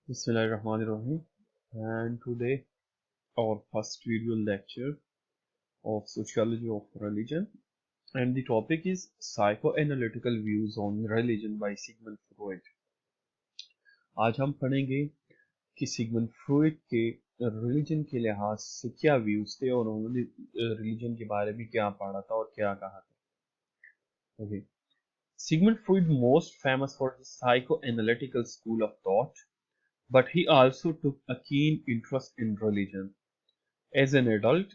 Bismillahirrahmanirrahim. And today our first video lecture of Sociology of Religion, and the topic is Psychoanalytical Views on Religion by Sigmund Freud. आज हम पढ़ेंगे कि Sigmund Freud के religion के लिहाज से क्या व्यूज थे और उन्होंने रिलीजन के बारे में क्या पढ़ा था और क्या कहा था. Okay. Sigmund Freud most famous for his psychoanalytical school of thought, but he also took a keen interest in religion. As an adult,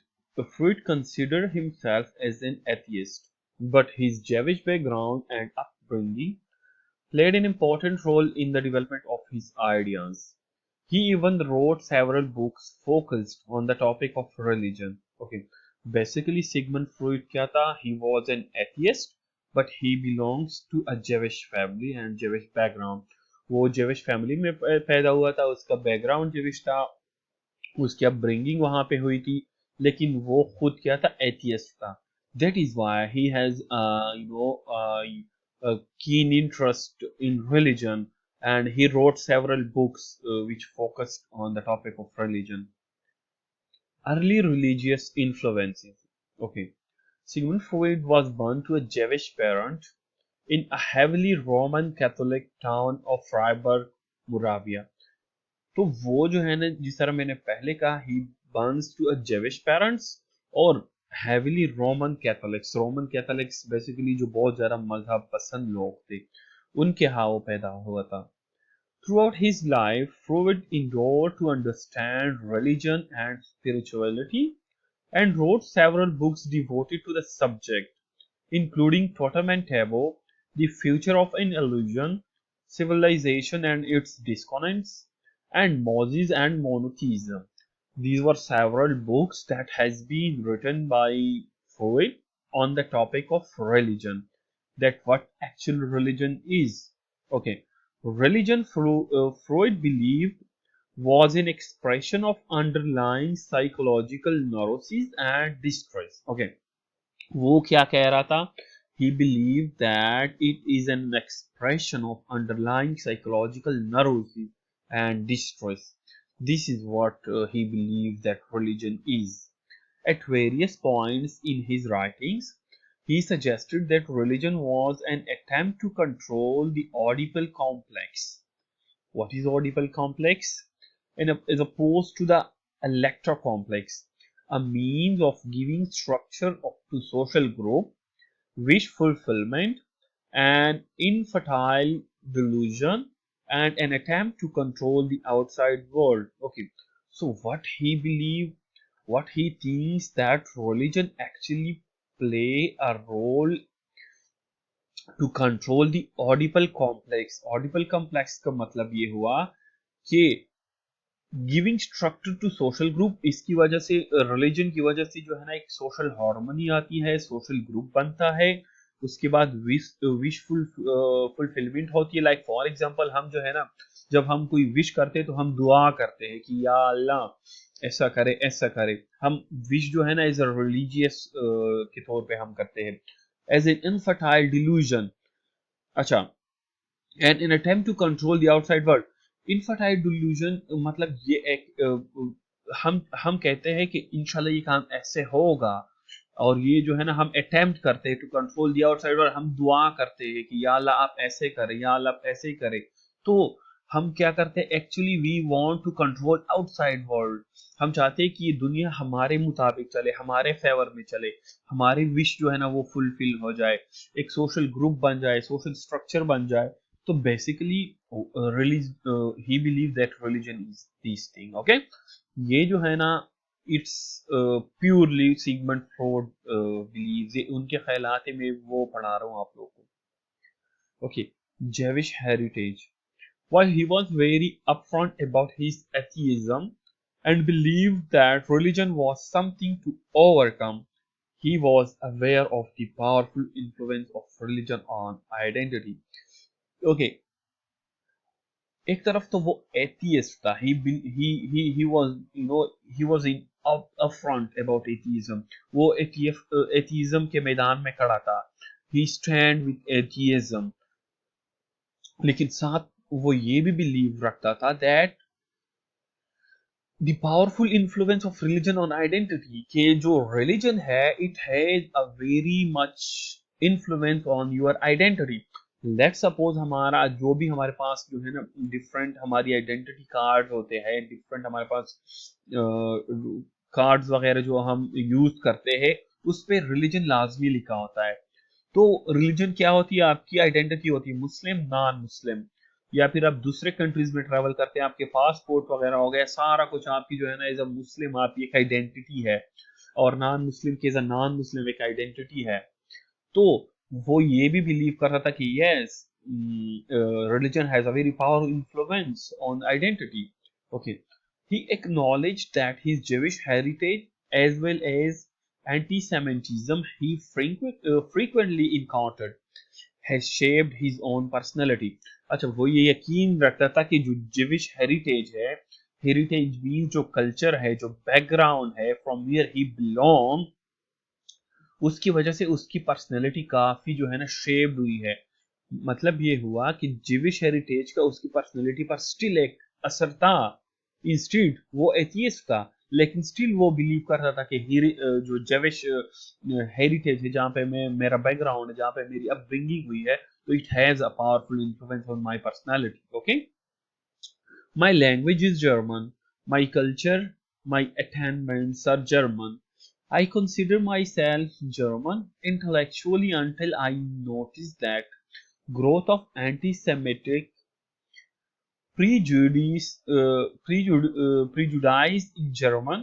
Freud considered himself as an atheist, but his Jewish background and upbringing played an important role in the development of his ideas. He even wrote several books focused on the topic of religion. Okay, basically Sigmund Freud क्या था? He was an atheist, but he belongs to a Jewish family and Jewish background. वो Jewish family में पैदा हुआ था, उसका background Jewish था, उसकी अपब्रिंगिंग वहां पे हुई थी, लेकिन वो खुद क्या था? एथियस्ट था. That is why he has keen interest in religion, and he wrote several books which focused on the topic of religion. Early religious influences. Okay, Sigmund Freud was born to a Jewish parent in a heavily Roman Catholic town of Freiburg, Moravia. तो वो जो है ना, जिस तरह मैंने पहले कहा, he burns to a Jewish parents और हैविली रोमन कैथोलिक्स बेसिकली जो बहुत ज्यादा मजहब पसंद लोग थे, उनके यहाँ वो पैदा हुआ था. Throughout his life, Freud endeavored to understand religion and spirituality and wrote several books devoted to the subject, including Totem and Taboo, The Future of an Illusion, Civilization and Its Disconnects, and Moses and Monotheism. These were several books that has been written by Freud on the topic of religion, that what actual religion is. Okay, religion, Freud believed, was an expression of underlying psychological neuroses and distress. Okay, वो क्या कह रहा था? He believed that it is an expression of underlying psychological neurosis and distress. This is what he believed that religion is. At various points in his writings, he suggested that religion was an attempt to control the Oedipal complex. What is Oedipal complex? As opposed to the Electra complex, a means of giving structure to social group, wish fulfillment, an infantile delusion, and an attempt to control the outside world. Okay, so what he thinks that religion actually play a role to control the Oedipal complex. Oedipal complex का मतलब ये हुआ कि giving structure to social group, इसकी वजह से religion की वजह से जो है ना, एक सोशल हार्मनी आती है, सोशल ग्रुप बनता है, उसके बाद विश फुलफिलमेंट होती है. लाइक फॉर एग्जांपल, हम जो है ना, जब हम कोई विश करते हैं तो हम दुआ करते हैं कि या अल्लाह ऐसा करे ऐसा करे. हम विश जो है ना एज अ रिलीजियस के तौर पे हम करते हैं. As an infertile delusion. अच्छा, and in attempt to control the outside world. Infertile delusion मतलब ये एक हम कहते हैं कि इंशाल्लाह ये काम ऐसे होगा, और ये जो है ना, हम अटेम्प्ट करते हैं to control the outside world. हम दुआ करते हैं कि या अल्लाह आप ऐसे करें, या अल्लाह आप ऐसे ही करें. तो हम क्या करते हैं? Actually we want to control outside world. हम चाहते हैं कि ये दुनिया हमारे मुताबिक चले, हमारे फेवर में चले, हमारी विश जो है ना वो फुलफिल हो जाए, एक सोशल ग्रुप बन जाए, सोशल स्ट्रक्चर बन जाए. तो basically he believed that religion is this thing. Okay, ये जो है ना, it's purely Sigmund Freud believes. ये उनके ख्यालात में वो पढ़ा रहा हूँ आप लोगों को. Okay, Jewish heritage. While he was very upfront about his atheism and believed that religion was something to overcome, he was aware of the powerful influence of religion on identity. Okay, एक तरफ तो वो atheist था. he was, you know, he was in upfront about atheism. वो atheism के मैदान में खड़ा था. he stand with atheism. लेकिन साथ वो ये भी बिलीव रखता था that the powerful influence of religion on identity, के जो रिलीजन है it has a very much influence on your identity. Let's suppose हमारा जो भी हमारे पास जो है ना डिफरेंट हमारी आइडेंटिटी कार्ड होते हैं, डिफरेंट हमारे पास कार्ड्स वगैरह जो हम यूज करते हैं उस पे रिलीजन लाजमी लिखा होता है। तो रिलीजन क्या होती है, आपकी आइडेंटिटी होती है मुस्लिम नॉन मुस्लिम, या फिर आप दूसरे कंट्रीज में ट्रैवल करते हैं आपके पासपोर्ट वगैरह हो गया, सारा कुछ आपकी जो है ना एज अ मुस्लिम आपकी एक आइडेंटिटी है, और नॉन मुस्लिम की एज अ नॉन मुस्लिम एक आइडेंटिटी है। तो वो ये भी बिलीव कर रहा था कि yes religion has a very powerful influence on identity. Okay, he acknowledged that his Jewish heritage as well as anti-Semitism he frequently encountered has shaped his own personality. अच्छा, वो ये यकीन रखता था कि जो जिविश हेरिटेज है, हेरिटेज मीन जो कल्चर है, जो बैकग्राउंड है, फ्रॉम वेयर ही बिलोंग, उसकी वजह से उसकी पर्सनैलिटी काफी जो है ना शेप्ड हुई है। मतलब ये हुआ कि जिविश हेरिटेज का उसकी पर्सनैलिटी पर स्टिल एक असर था। इंस्टीड वो एथियस्ट था, लेकिन स्टिल वो बिलीव कर रहा था कि जो जेविश हेरिटेज है, जहाँ पे मैं मेरा बैकग्राउंड है, जहाँ पे मेरी अपब्रिंगिंग हुई है, तो it has a powerful influence on my personality. Okay, my language is German, my culture, my attainments are German. I consider myself German intellectually until I noticed that growth of anti-Semitic prejudice in German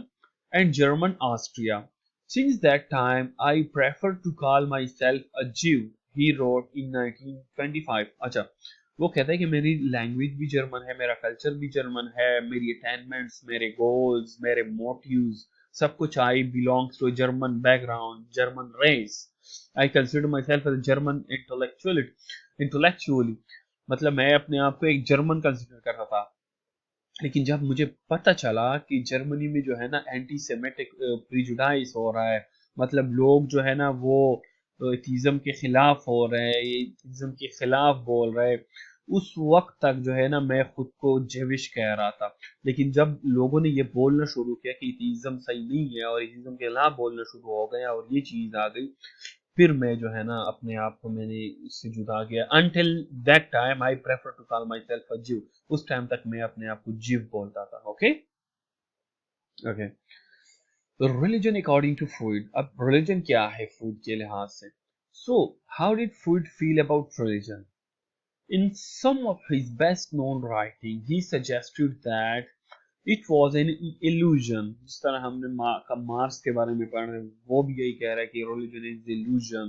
and German Austria. Since that time, I prefer to call myself a Jew, he wrote in 1925. अच्छा, वो कहता है कि मेरी language भी German है, मेरा culture भी जर्मन है, मेरी अटेनमेंट्स, मेरे गोल्स, मेरे मोटिव्स, सब कुछ, I belongs to German background, German race. I consider myself as German intellectually, मतलब मैं अपने आप को एक जर्मन कंसिडर कर रहा था। लेकिन जब मुझे पता चला कि जर्मनी में जो है ना एंटी सेमेटिक प्रिजुडाइस हो रहा है, मतलब लोग जो है ना वो एथिज्म के खिलाफ हो रहे हैं, एथिज्म के खिलाफ बोल रहे हैं, उस वक्त तक जो है ना मैं खुद को जेविश कह रहा था। लेकिन जब लोगों ने ये बोलना शुरू किया कि एथिज्म सही नहीं है और एथिज्म के खिलाफ बोलना शुरू हो गया और ये चीज आ गई, फिर मैं जो है ना अपने आप को मैंने इससे जुदा किया। Until that time I prefer to call myself a Jew, उस टाइम तक मैं अपने आप को जीव बोलता था। ओके ओके, तो रिलीजन अकॉर्डिंग टू फ्रूइड, अब रिलीजन क्या है फ्रूइड के लिहाज से। So how did Freud feel about religion? In some of his best known writing, he suggested that it was an illusion. जिस तरह हमने मार्क्स के बारे में पढ़ रहे हैं, वो भी यही कह रहा है कि religion is illusion,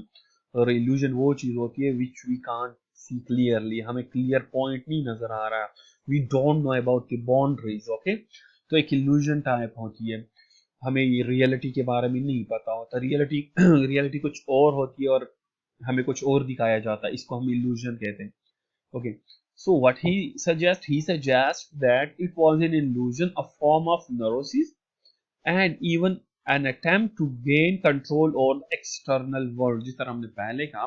और illusion वो चीज होती है which we can't see clearly, हमें clear point नहीं नजर आ रहा, we don't know about the boundaries. okay, तो एक illusion type होती है, हमें ये रियलिटी के बारे में नहीं पता होता, रियलिटी रियलिटी कुछ और होती है और हमें कुछ और दिखाया जाता है, इसको हम illusion कहते हैं। Okay, so what he suggests that it was an illusion, a form of neurosis, and even an attempt to gain control over the external world. जिस तरह हमने पहले कहा,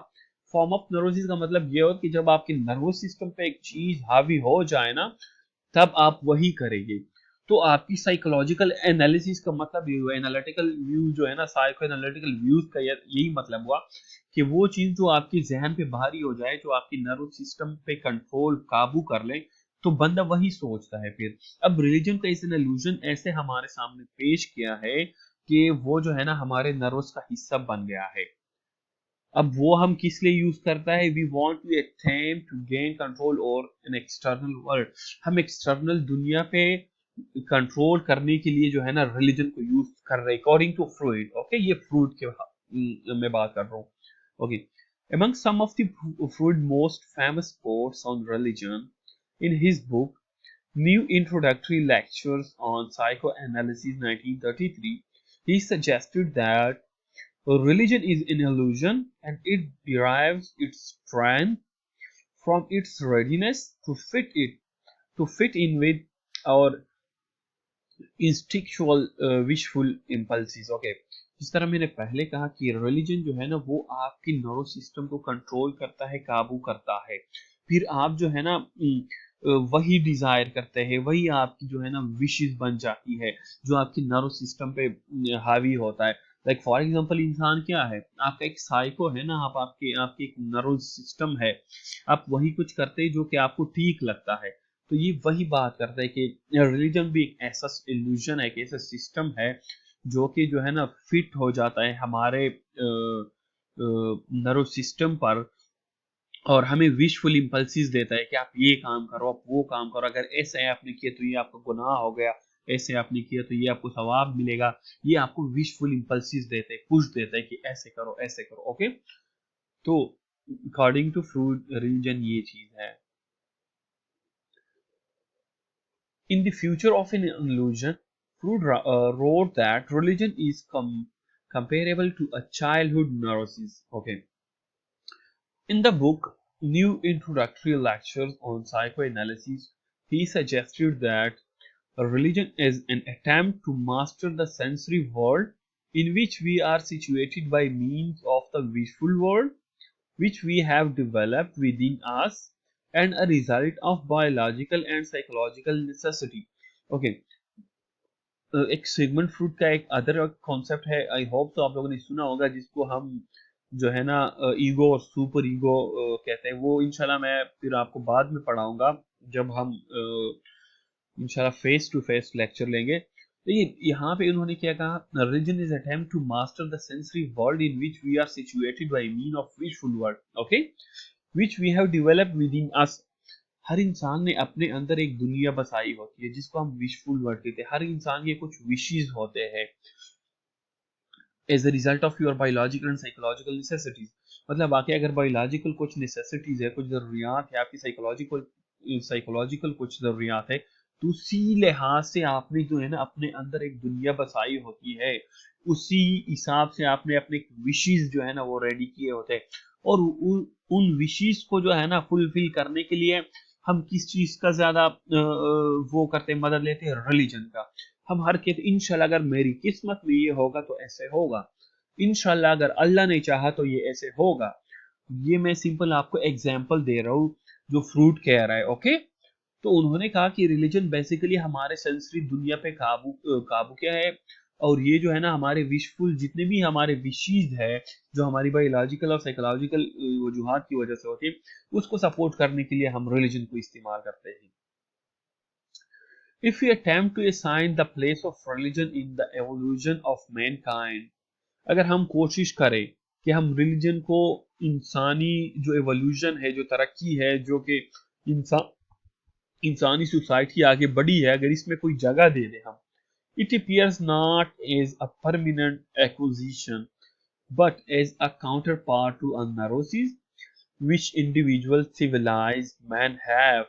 फॉर्म ऑफ neurosis का मतलब ये हो कि जब आपके नर्वस सिस्टम पे एक चीज हावी हो जाए ना, तब आप वही करेंगे। तो आपकी साइकोलॉजिकल एनालिसिस का मतलब ये हुआ, एनालिटिकल व्यूज जो है ना, साइको एनालिटिकल व्यूज का यही मतलब हुआ कि वो चीज जो आपके जहन पे भारी हो जाए, जो आपकी नर्वस सिस्टम पे कंट्रोल काबू कर ले, तो बंदा वही सोचता है फिर। अब रिलीजन का इस इल्यूजन ऐसे हमारे सामने पेश किया है कि वो जो है ना हमारे नर्वस का हिस्सा बन गया है। अब वो हम किस लिए यूज करता है, we want to attempt to gain control over an external world, हम एक्सटर्नल दुनिया पे कंट्रोल करने के लिए जो है ना रिलीजन को यूज कर रहे हैं, अकॉर्डिंग टू फ्रूइड। ओके, ये फ्रूइड के मैं बात कर रहा हूँ। Okay, among some of the Freud most famous quotes on religion, in his book New Introductory Lectures on Psychoanalysis 1933, he suggested that religion is an illusion and it derives its strength from its readiness to fit in with our instinctual wishful impulses. Okay, जिस तरह मैंने पहले कहा कि religion जो है ना वो आपकी नर्वस सिस्टम को कंट्रोल करता है, काबू करता है, फिर आप जो है ना वही डिजायर करते हैं, वही आपकी जो है ना विशेस बन जाती है, जो आपकी नर्व सिस्टम पे हावी होता है। लाइक फॉर एग्जांपल इंसान क्या है, आपका एक साइको है ना, आप आपके आपके एक नर्व सिस्टम है, आप वही कुछ करते हैं जो कि आपको ठीक लगता है। तो ये वही बात करता है कि रिलीजन भी एक ऐसा इल्यूजन है, एक ऐसा सिस्टम है जो कि जो है ना फिट हो जाता है हमारे नर्व सिस्टम पर, और हमें विशफुल इम्पल्सिस देता है कि आप ये काम करो, आप वो काम करो, अगर ऐसे आपने किया तो ये आपका गुनाह हो गया, ऐसे आपने किया तो ये आपको सवाब मिलेगा। ये आपको विशफुल इम्पल्सिस देते हैं, पुश देता है कि ऐसे करो ऐसे करो। ओके, तो अकॉर्डिंग टू फ्रूड रिलीजन ये चीज है। In the future of an illusion, Freud wrote that religion is comparable to a childhood neurosis. Okay. In the book New Introductory Lectures on Psychoanalysis, he suggested that a religion is an attempt to master the sensory world in which we are situated by means of the visual world which we have developed within us and a result of biological and psychological necessity. Okay, एक Sigmund fruit का एक other concept है, I hope तो आप लोगों ने सुना होगा, जिसको हम जो है ना ईगो और सुपर ईगो कहते हैं। वो इंशाल्लाह मैं फिर आपको बाद में पढ़ाऊंगा जब हम इंशाल्लाह फेस टू फेस लेक्चर लेंगे। तो ये यहाँ पे उन्होंने क्या कहा, religion is attempt to master the sensory world in which we are situated by mean of wishful world, okay, which we have developed within us. हर इंसान ने अपने अंदर एक दुनिया बसाई होती है जिसको हम विशफुल वर्ल्ड कहते हैं। हर इंसान के कुछ विशेस होते हैं as a result of your biological and psychological necessities. मतलब बाकी अगर बायोलॉजिकल कुछ नेसेसिटीज है, कुछ जरूरियात है, आपकी साइकोलॉजिकल साइकोलॉजिकल कुछ जरूरियात है, तो उसी लिहाज से आपने जो है ना अपने अंदर एक दुनिया बसाई होती है, उसी हिसाब से आपने अपने विशेस जो है ना वो रेडी किए होते हैं। और उन विशेस को जो है ना फुलफिल करने के लिए हम किस चीज का ज्यादा वो करते हैं, मदद लेते हैं रिलीजन का। हम हर कहते इंशाल्लाह अगर मेरी किस्मत में ये होगा तो ऐसे होगा, इंशाल्लाह अगर अल्लाह ने चाहा तो ये ऐसे होगा। ये मैं सिंपल आपको एग्जांपल दे रहा हूँ जो फ्रूट कह रहा है। ओके, तो उन्होंने कहा कि रिलीजन बेसिकली हमारे सेंसरी दुनिया पे काबू क्या है, और ये जो है ना हमारे विशफुल जितने भी हमारे विशेज है जो हमारी बायोलॉजिकल और साइकोलॉजिकल वजूहात की वजह से होती है, उसको सपोर्ट करने के लिए हम रिलीजन को इस्तेमाल करते हैं। If we attempt to assign the place of religion in the evolution of mankind, अगर हम कोशिश करें कि हम रिलीजन को इंसानी जो एवोल्यूशन है, जो तरक्की है, जो कि इंसानी सोसाइटी आगे बढ़ी है, अगर इसमें कोई जगह दे दे हम, it appears not as a permanent acquisition but as a counterpart to a neurosis which individual civilized men have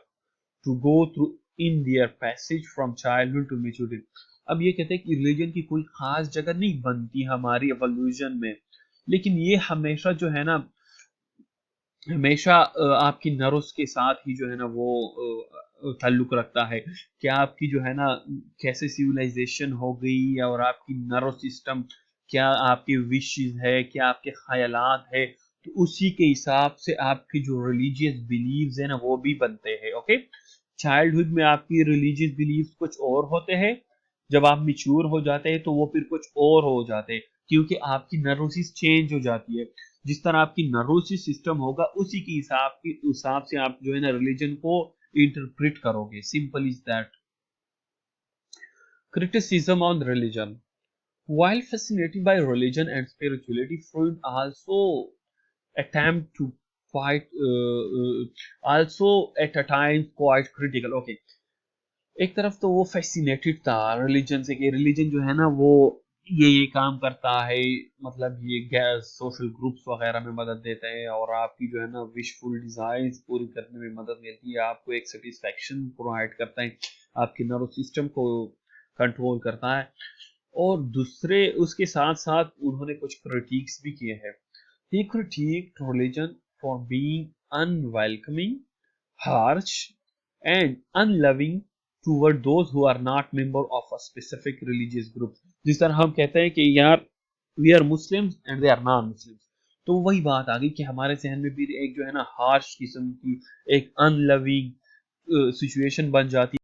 to go through in their passage from childhood to maturity। अब ये कहते हैं कि रिलीजन की कोई खास जगह नहीं बनती हमारी एवोल्यूशन में, लेकिन ये हमेशा जो है ना हमेशा आपकी नर्व्स के साथ ही जो है ना वो ताल्लुक रखता है। क्या आपकी जो है ना कैसे सिविलाइजेशन हो गई, और आपकी नर्व सिस्टम क्या आपके विशेस है, क्या आपके ख्यालात है, तो उसी के हिसाब से आपकी जो रिलीजियस बिलीव्स है ना वो भी बनते हैं। ओके, चाइल्डहुड में आपकी रिलीजियस बिलीव्स कुछ और होते हैं, जब आप मिच्योर हो जाते हैं तो वो फिर कुछ और हो जाते हैं, क्योंकि आपकी नर्वोसिस चेंज हो जाती है। जिस तरह आपकी नर्वोसिस सिस्टम होगा उसी के हिसाब से आप जो है ना रिलीजन को इंटरप्रेट करोगे। Simple is that. Criticism on religion. While fascinated by religion and spirituality, Freud also attempt to also at a time quite critical। Okay, एक तरफ तो वो फैसिनेटेड था रिलीजन से कि रिलीजन जो है ना वो ये काम करता है, मतलब ये गैस सोशल ग्रुप्स वगैरह में मदद देते हैं, और आपकी जो है ना विशफुल डिजायर्स पूरी करने में मदद मिलती है, आपको एक सेटिस्फैक्शन प्रोवाइड करता है, आपके नर्व सिस्टम को कंट्रोल करता है। और दूसरे उसके साथ साथ उन्होंने कुछ क्रिटिक्स भी किए हैं। He criticised religion for being unwelcoming, harsh and unloving toward those who are not member of a specific religious group। जिस तरह हम कहते हैं कि यार we are Muslims and they are non-Muslims, तो वही बात आ गई कि हमारे जहन में भी एक जो है ना हार्श किस्म की, एक अनलविंग, सिचुएशन बन जाती